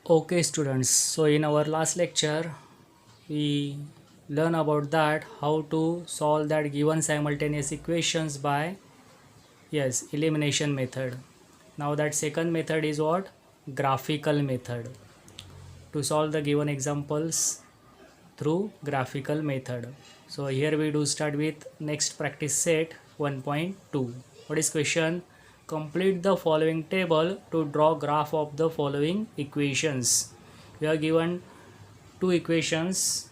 Okay students, so in our last lecture we learn about that how to solve that given simultaneous equations by elimination method. Now that second method is what? Graphical method. To solve the given examples through graphical method. So here we do start with next practice set 1.2. What is question? Complete the following table to draw graph of the following equations. We are given two equations,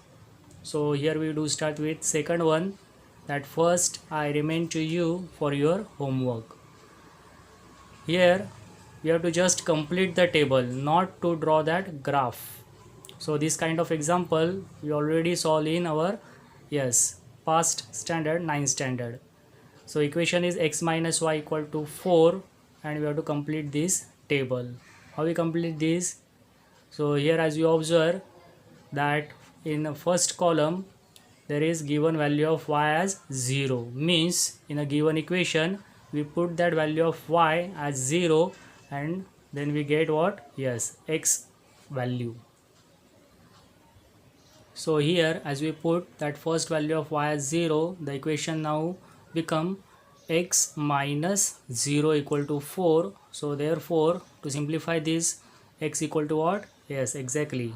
so here we do start with second one. That first I remain to you for your homework. Here we have to just complete the table, not to draw that graph. So this kind of example we already solved in our past standard 9 standard. So equation is x minus y equal to 4 and we have to complete this table. How we complete this? So here as you observe that in the first column there is given value of y as 0, means in a given equation we put that value of y as 0 and then we get what? X value. So here as we put that first value of y as 0, the equation now become x minus 0 equal to 4. So therefore to simplify this, x equal to what? Exactly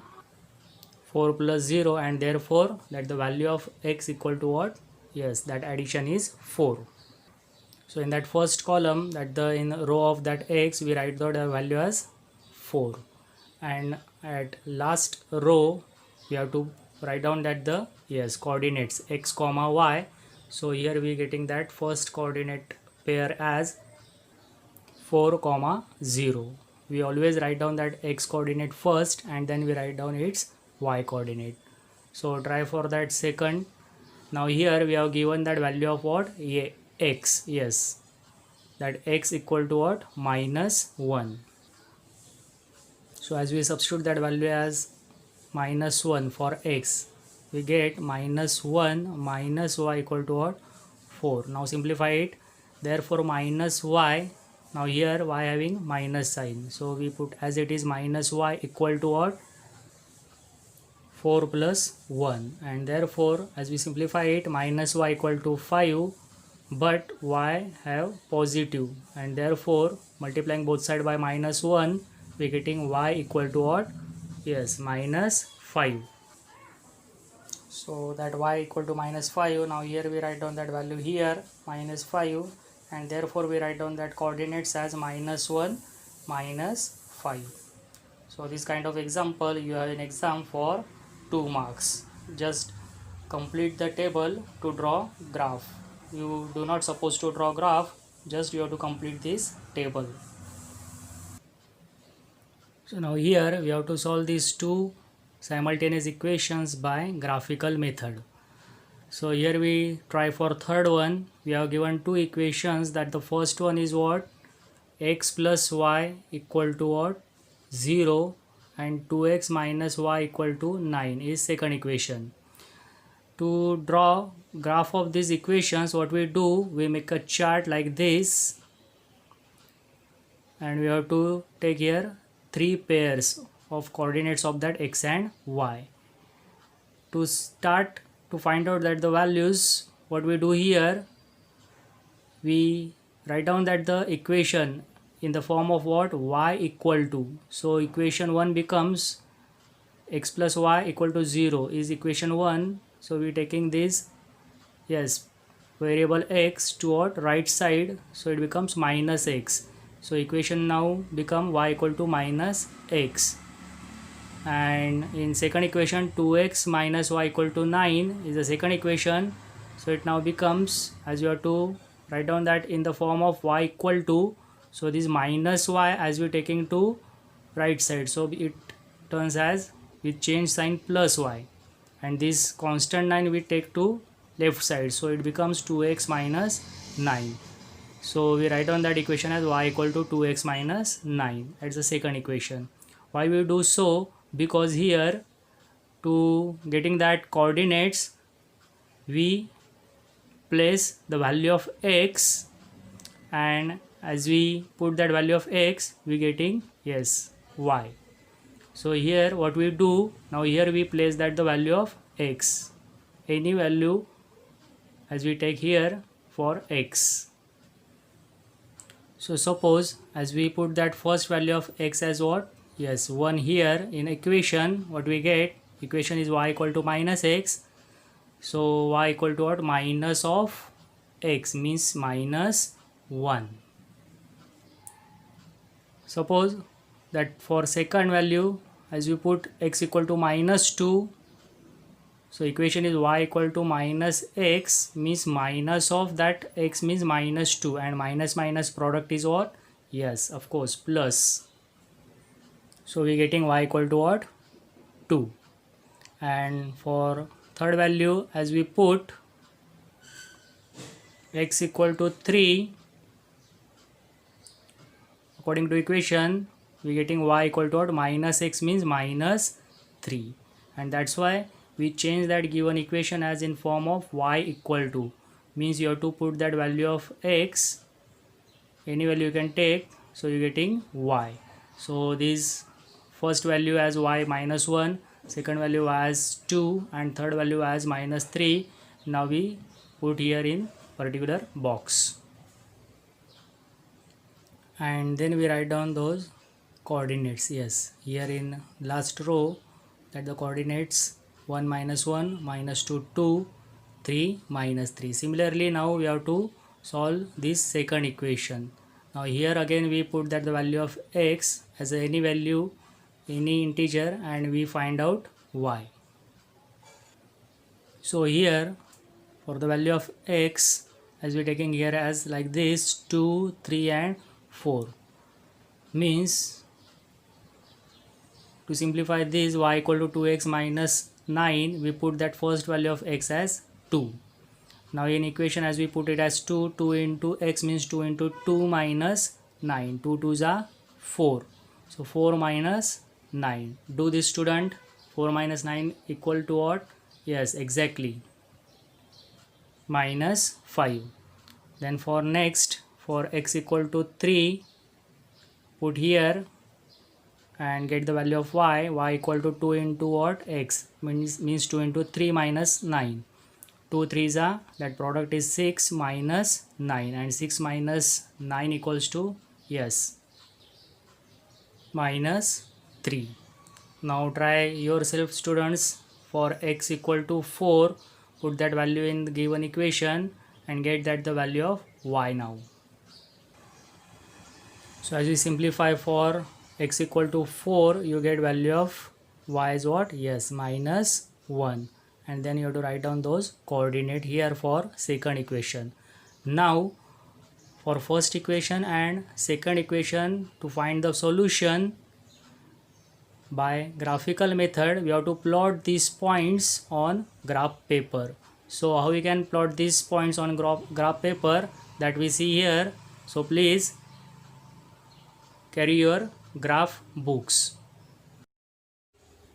4 plus 0, and therefore that the value of x equal to what? That addition is 4. So in that first column, that the in row of that x we write the value as 4, and at last row we have to write down that the coordinates x comma y. So here we getting that first coordinate pair as 4 comma 0. We always write down that x coordinate first and then we write down its y coordinate. So try for that second. Now here we have given that value of what? X. That x equal to what? Minus 1. So as we substitute that value as minus 1 for x, we get minus 1 minus y equal to what? 4. Now simplify it. Therefore minus y, now here y having minus sign, so we put as it is minus y equal to what? 4 plus 1, and therefore as we simplify it, minus y equal to 5, but y have positive, and therefore multiplying both side by minus 1, we getting y equal to what? Minus 5. So that y equal to minus 5. Now here we write down that value here minus 5, and therefore we write down that coordinates as minus 1 minus 5. So this kind of example you have an exam for 2 marks. Just complete the table to draw graph. You do not supposed to draw graph, just you have to complete this table. So now here we have to solve these two simultaneous equations by graphical method. So here we try for third one. We have given two equations, that the first one is what? X plus y equal to what? 0, and 2x minus y equal to 9 is second equation. To draw graph of these equations, what we do, we make a chart like this, and we have to take here 3 pairs of coordinates of that x and y. To start to find out that the values, what we do here, we write down that the equation in the form of what? Y equal to. So equation 1 becomes x plus y equal to 0 is equation 1. So we taking this variable x to what? Right side, so it becomes minus x. So equation now become y equal to minus x, and in second equation 2x minus y equal to 9 is the second equation. So it now becomes, as you have to write down that in the form of y equal to, so this minus y as we taking to right side, so it turns as we change sign plus y, and this constant 9 we take to left side, so it becomes 2x minus 9. So we write down that equation as y equal to 2x minus 9. That's the second equation. Why we do so? Because here to getting that coordinates, we place the value of x, and as we put that value of x, we getting y. So here what we do, now here we place that the value of x, any value as we take here for x. So suppose as we put that first value of x as what? Yes, 1 here in equation, what we get, equation is y equal to minus x. So y equal to what? Minus of x, means minus 1. Suppose that for second value as we put x equal to minus 2, so equation is y equal to minus x, means minus of that x means minus 2, and minus minus product is what? Yes, of course, plus. So we are getting y equal to what? 2. And for third value as we put x equal to 3, according to equation we are getting y equal to what? Minus x, means minus 3, and that's why we change that given equation as in form of y equal to, means you have to put that value of x, any value you can take, so you're getting y. So this first value as y minus 1, second value as 2, and third value as minus 3. Now we put here in particular box, and then we write down those coordinates. Yes, here in last row that the coordinates 1 minus 1, minus 2 2, 3 minus 3. Similarly now we have to solve this second equation. Now here again we put that the value of x as any value, any integer, and we find out y. So here for the value of x as we are taking here as like this 2, 3 and 4, means to simplify this y equal to 2x minus 9, we put that first value of x as 2. Now in equation as we put it as 2, 2 into x means 2 into 2 minus 9, 2 2s are 4, so 4 minus 9. Do this student, 4 minus 9 equal to what? Yes, exactly minus 5. Then for next, for x equal to 3, put here and get the value of y equal to 2 into what? X, means 2 into 3 minus 9, 2 3s are, that product is 6 minus 9, and 6 minus 9 equals to, yes, minus 3. Now try yourself students, for x equal to 4, put that value in the given equation and get that the value of y now. So as we simplify for x equal to 4, you get value of y is what? Yes, minus 1, and then you have to write down those coordinate here for second equation. Now for first equation and second equation, to find the solution by graphical method, we have to plot these points on graph paper. So how we can plot these points on graph paper, that we see here. So please carry your graph books.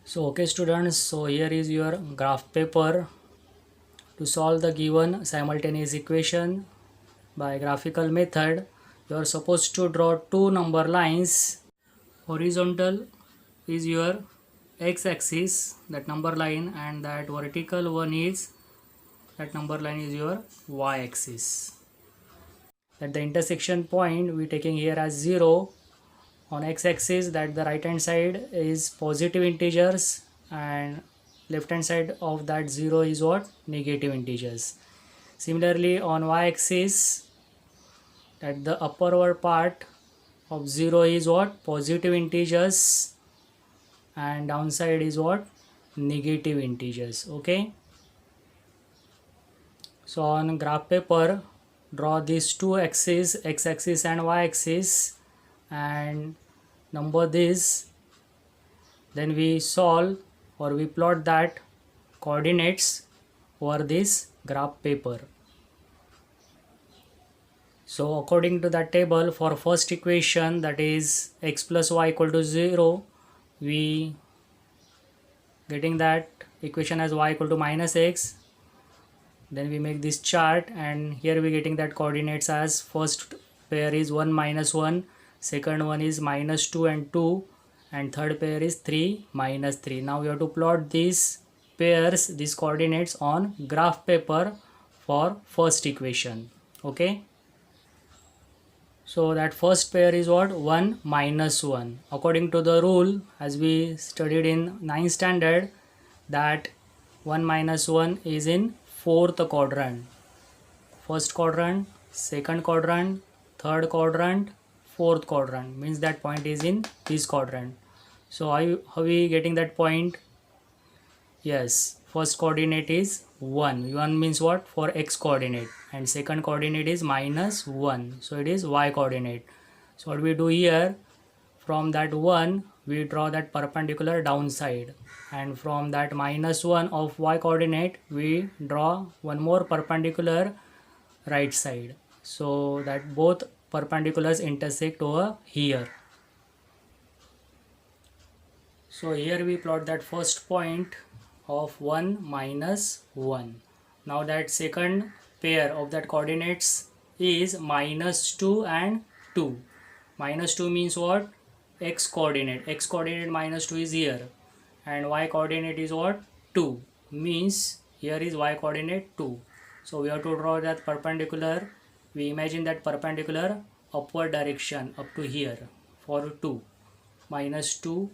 So okay students, so here is your graph paper. To solve the given simultaneous equation by graphical method, you are supposed to draw two number lines. Horizontal is your x-axis, that number line, and that vertical one is, that number line is your y-axis. At the intersection point we taking here as 0 on x-axis, that the right hand side is positive integers and left hand side of that 0 is what? Negative integers. Similarly on y-axis, that the upperward part of 0 is what? Positive integers, and downside is what? Negative integers. Okay, so on graph paper, draw these two axes, x-axis and y-axis, and number this. Then we solve or we plot that coordinates over this graph paper. So according to that table, for first equation, that is x plus y equal to 0, we getting that equation as y equal to minus x. Then we make this chart, and here we getting that coordinates as first pair is 1 minus 1, second one is minus 2 and 2, and third pair is 3 minus 3. Now we have to plot these pairs, these coordinates on graph paper for first equation. Okay, so that first pair is what? 1 minus 1. According to the rule, as we studied in 9th standard, that 1 minus 1 is in fourth quadrant. First quadrant, second quadrant, third quadrant, fourth quadrant, means that point is in this quadrant. So how we getting that point? Yes, first coordinate is 1. 1 means what? For x coordinate, and second coordinate is minus 1. So it is y coordinate. So what we do here, from that 1 we draw that perpendicular downside, and from that minus 1 of y coordinate we draw one more perpendicular right side, so that both perpendiculars intersect over here. So here we plot that first point of 1 minus 1. Now that second pair of that coordinates is minus 2 and 2. Minus 2 means what? X coordinate. X coordinate minus 2 is here, and y coordinate is what? 2. Means here is y coordinate 2. So we have to draw that perpendicular. We imagine that perpendicular upward direction up to here for 2. Minus 2,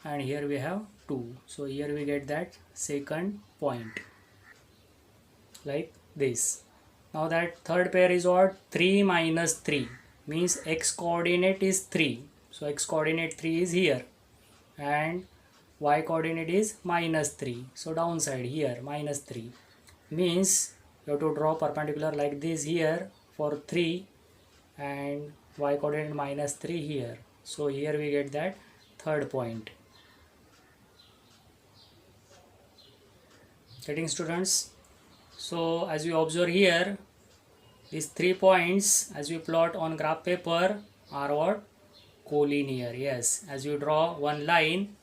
and here we have 2. So here we get that second point like this. Now that third pair is what? 3 minus 3, means x coordinate is 3. So x coordinate 3 is here, and y coordinate is minus 3. So downside here minus 3, means you have to draw perpendicular like this here for 3, and y coordinate minus 3 here. So here we get that third point. Getting, students? So as we observe here, these 3 points as we plot on graph paper are what? Collinear. Yes, as you draw one line,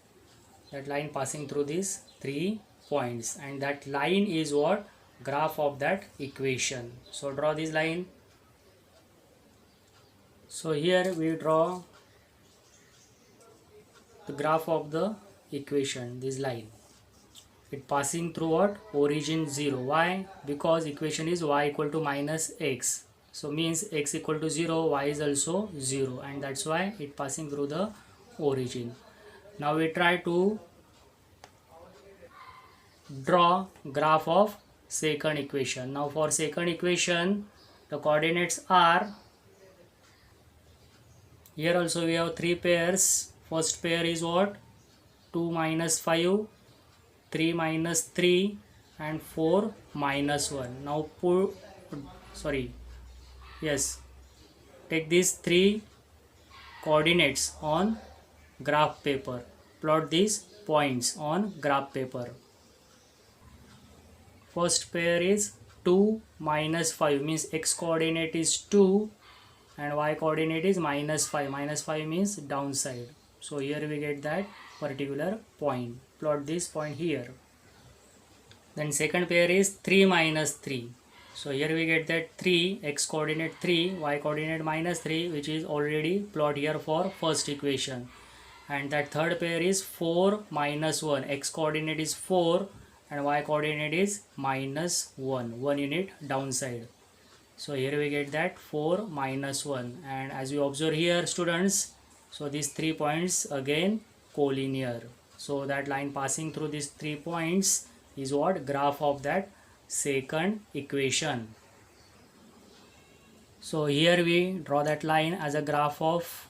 that line passing through these 3 points, and that line is what? Graph of that equation. So draw this line. So here we draw the graph of the equation, this line. It passing through what? Origin 0. Why? Because equation is y equal to minus x. So means x equal to 0, y is also 0, and that's why it passing through the origin. Now we try to draw graph of second equation. Now for second equation, the coordinates are, here also we have 3 pairs. First pair is what? 2 minus 5, 3 minus 3, and 4 minus 1. Now take these 3 coordinates on graph paper. Plot these points on graph paper. First pair is 2 minus 5, means x coordinate is 2 and y coordinate is minus 5. Minus 5 means downside. So here we get that particular point. Plot this point here. Then second pair is 3 minus 3. So here we get that 3, x coordinate 3, y coordinate minus 3, which is already plot here for first equation. And that third pair is 4 minus 1, x coordinate is 4 and y coordinate is minus 1 unit downside. So here we get that 4 minus 1, and as you observe here, students, so these 3 points again collinear. So that line passing through these 3 points is what? Graph of that second equation. So here we draw that line as a graph of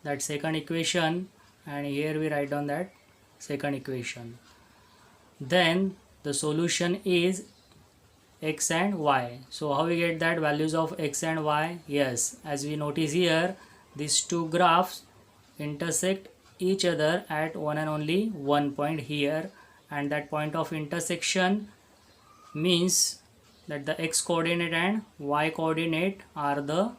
that second equation, and here we write down that second equation. Then the solution is x and y. So how we get that values of x and y? Yes, as we notice here, these two graphs intersect each other at one and only one point here, and that point of intersection means that the x coordinate and y coordinate are the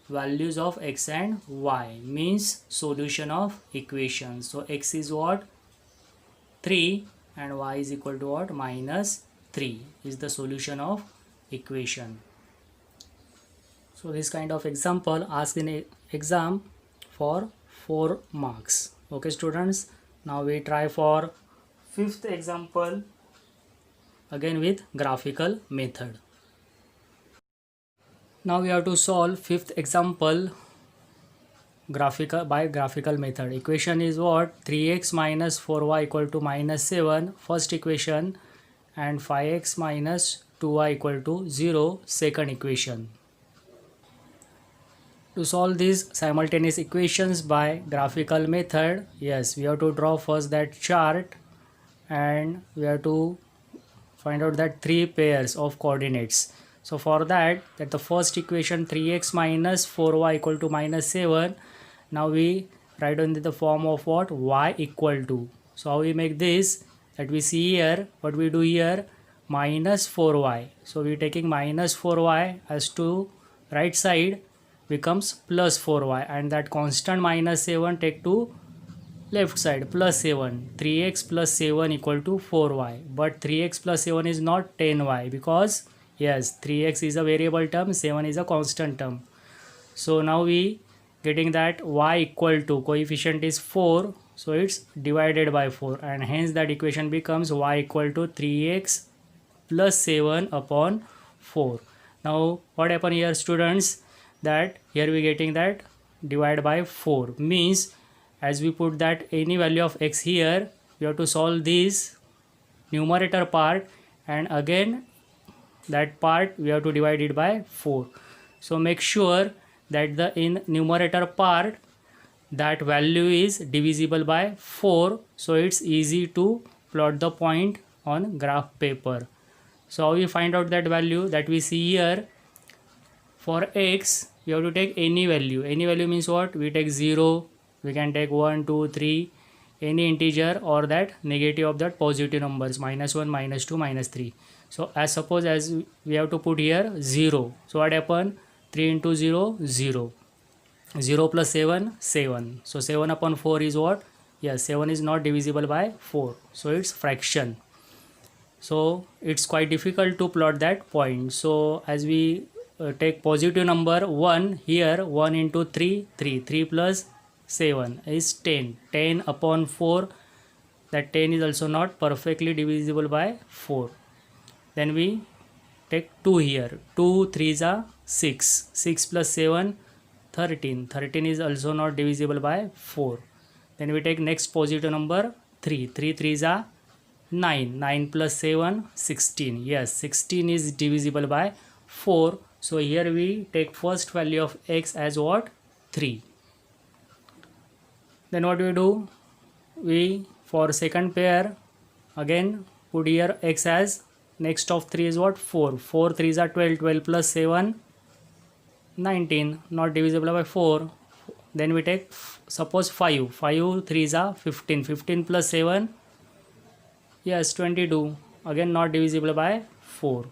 values of x and y, means solution of equation. So x is what? 3 and y is equal to what? Minus 3 is the solution of equation. So this kind of example asked in exam for 4 marks. Okay students, now we try for fifth example again with graphical method. Now we have to solve fifth example graphical method. Equation is what? 3x minus 4y equal to minus 7, first equation, and 5x minus 2y equal to 0, second equation. To solve these simultaneous equations by graphical method, yes, we have to draw first that chart and we have to find out that three pairs of coordinates. So for that the first equation 3x minus 4y equal to minus 7, now we write in the form of what? Y equal to. So how we make this? That we see here, what we do here, minus 4y. So we taking minus 4y as to right side becomes plus 4y, and that constant minus 7 take to left side plus 7. 3x plus 7 equal to 4y, but 3x plus 7 is not 10y because yes, 3x is a variable term, 7 is a constant term. So now we getting that y equal to, coefficient is 4, so it's divided by 4, and hence that equation becomes y equal to 3x plus 7 upon 4. Now what happen here students, that here we getting that divided by 4 means as we put that any value of x here, we have to solve this numerator part, and again that part we have to divide it by 4. So make sure that the in numerator part that value is divisible by 4, so it's easy to plot the point on graph paper. So how we find out that value? That we see here, for x we have to take any value. Any value means what? We take 0, we can take 1, 2, 3, any integer or that negative of that positive numbers, minus 1, minus 2, minus 3. So as suppose as we have to put here 0, so what happen? 3 into 0, 0. 0 plus 7, 7. So 7 upon 4 is what? Yes, 7 is not divisible by 4, so it's fraction. So it's quite difficult to plot that point. So as we take positive number 1 here, 1 into 3, 3. 3 plus 7 is 10. 10 upon 4, that 10 is also not perfectly divisible by 4. Then we take 2 here. 2 3s are 6. 6 plus 7, 13. 13 is also not divisible by 4. Then we take next positive number 3. 3 3s are 9. 9 plus 7, 16. Yes, 16 is divisible by 4. So here we take first value of x as what? 3. Then what we do? We for second pair again put here x as next of 3 is what? 4. 4 3s are 12. 12 plus 7, 19, not divisible by 4. Then we take suppose 5. 5 3s are 15. 15 plus 7, yes, 22, again not divisible by 4.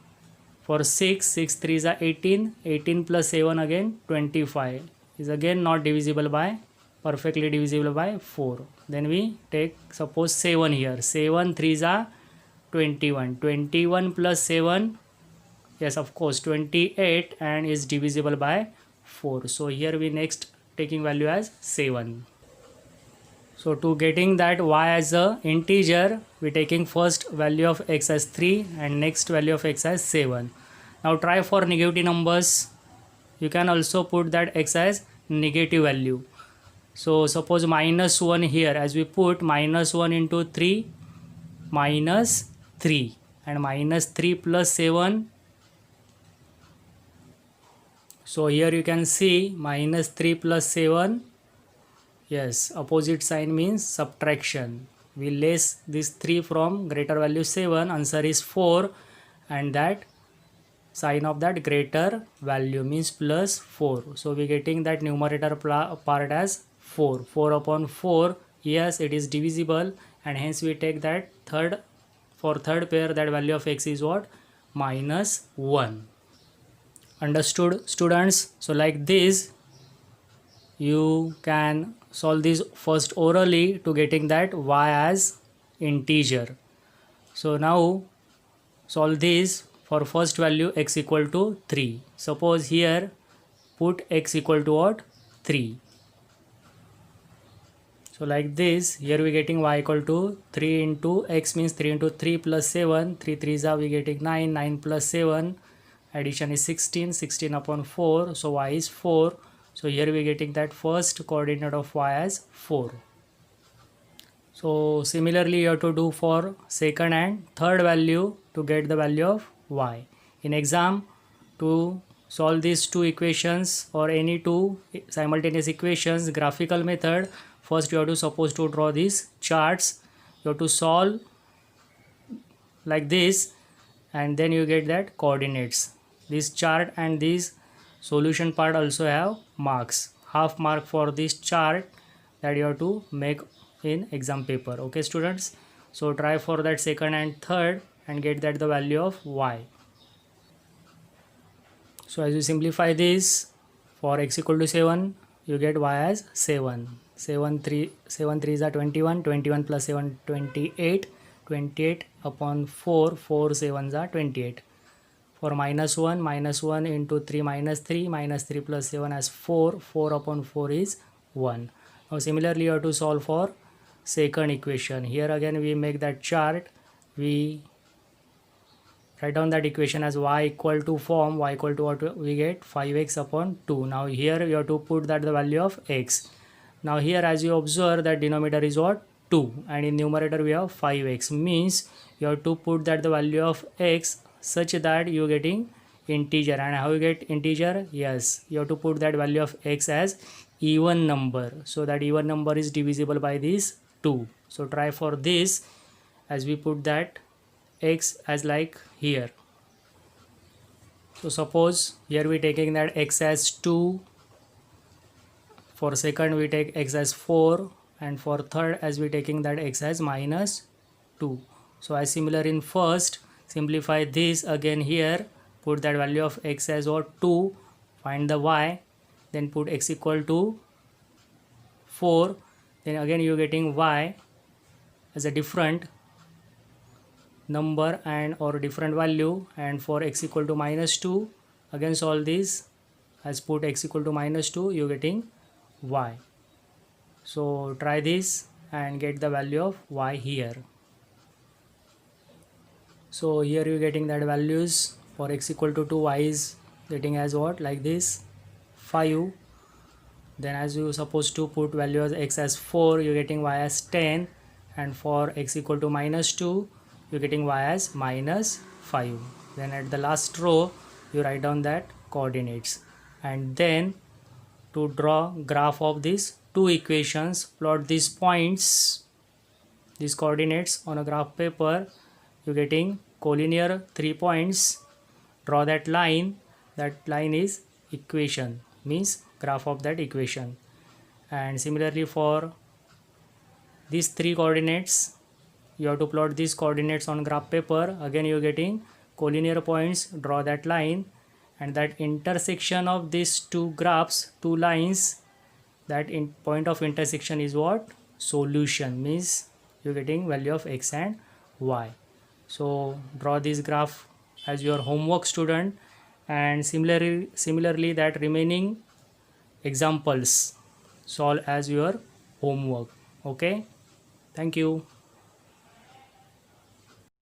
For 6, 6 3s are 18. 18 plus 7 again 25 is again not divisible by, perfectly divisible by 4. Then we take suppose 7 here. 7 3s are 21. 21 plus 7, yes, of course 28, and is divisible by 4. So here we next taking value as 7. So to getting that y as a integer, we taking first value of x as 3 and next value of x as 7. Now try for negative numbers. You can also put that x as negative value. So suppose minus 1 here, as we put minus 1 into 3, minus 3, and minus 3 plus 7. So here you can see minus 3 plus 7. Yes, opposite sign means subtraction. We less this 3 from greater value 7. Answer is 4, and that sign of that greater value means plus 4. So we getting that numerator part as 4. 4 upon 4. Yes, it is divisible, and hence we take that for third pair that value of x is what? Minus 1. Understood students? So like this you can solve this first orally to getting that y as integer. So now solve this for first value x equal to 3. Suppose here put x equal to what? 3. So like this, here we getting y equal to 3 into x means 3 into 3 plus 7, 3 3s are we getting 9, 9 plus 7, addition is 16, 16 upon 4, so y is 4. So here we getting that first coordinate of y as 4. So similarly you have to do for second and third value to get the value of y. In exam, to solve these two equations or any two simultaneous equations, graphical method, first you have to suppose to draw these charts. You have to solve like this and then you get that coordinates. This chart and this solution part also have marks. Half mark for this chart that you have to make in exam paper. Okay students, so try for that second and third and get that the value of y. So as you simplify this, for x equal to 7 you get y as 7. 7 3s are 21, 21 plus 7 28, 28 upon 4, 4 7s are 28. For minus 1 into 3 minus 3, minus 3 plus 7 as 4, 4 upon 4 is 1. Now similarly you have to solve for second equation. Here again we make that chart, we write down that equation as y equal to form, y equal to what we get 5x upon 2. Now here you have to put that the value of x. Now here as you observe that denominator is what 2 and in numerator we have 5x, means you have to put that the value of x such that you getting integer. And how you get integer? Yes, you have to put that value of x as even number, so that even number is divisible by this 2. So try for this as we put that x as like here. So suppose here we taking that x as 2, for second we take x as 4, and for third as we taking that x as minus 2. So as similar in first, simplify this again here, put that value of x as or 2, find the y, then put x equal to 4, then again you getting y as a different number and or different value, and for x equal to minus 2 again solve this as put x equal to minus 2, you getting y. So try this and get the value of y here. So here you getting that values for x equal to 2, y is getting as what like this 5. Then as you supposed to put value as x as 4, you getting y as 10, and for x equal to minus 2 you're getting y as minus 5. Then at the last row you write down that coordinates, and then to draw graph of these two equations, plot these points, these coordinates on a graph paper. You're getting collinear 3 points, draw that line is equation, means graph of that equation. And similarly for these 3 coordinates, you have to plot these coordinates on graph paper. Again you are getting collinear points, draw that line, and that intersection of these two graphs, two lines, that in point of intersection is what solution, means you are getting value of x and y. So draw this graph as your homework student, and similarly that remaining examples solve as your homework. Okay, thank you.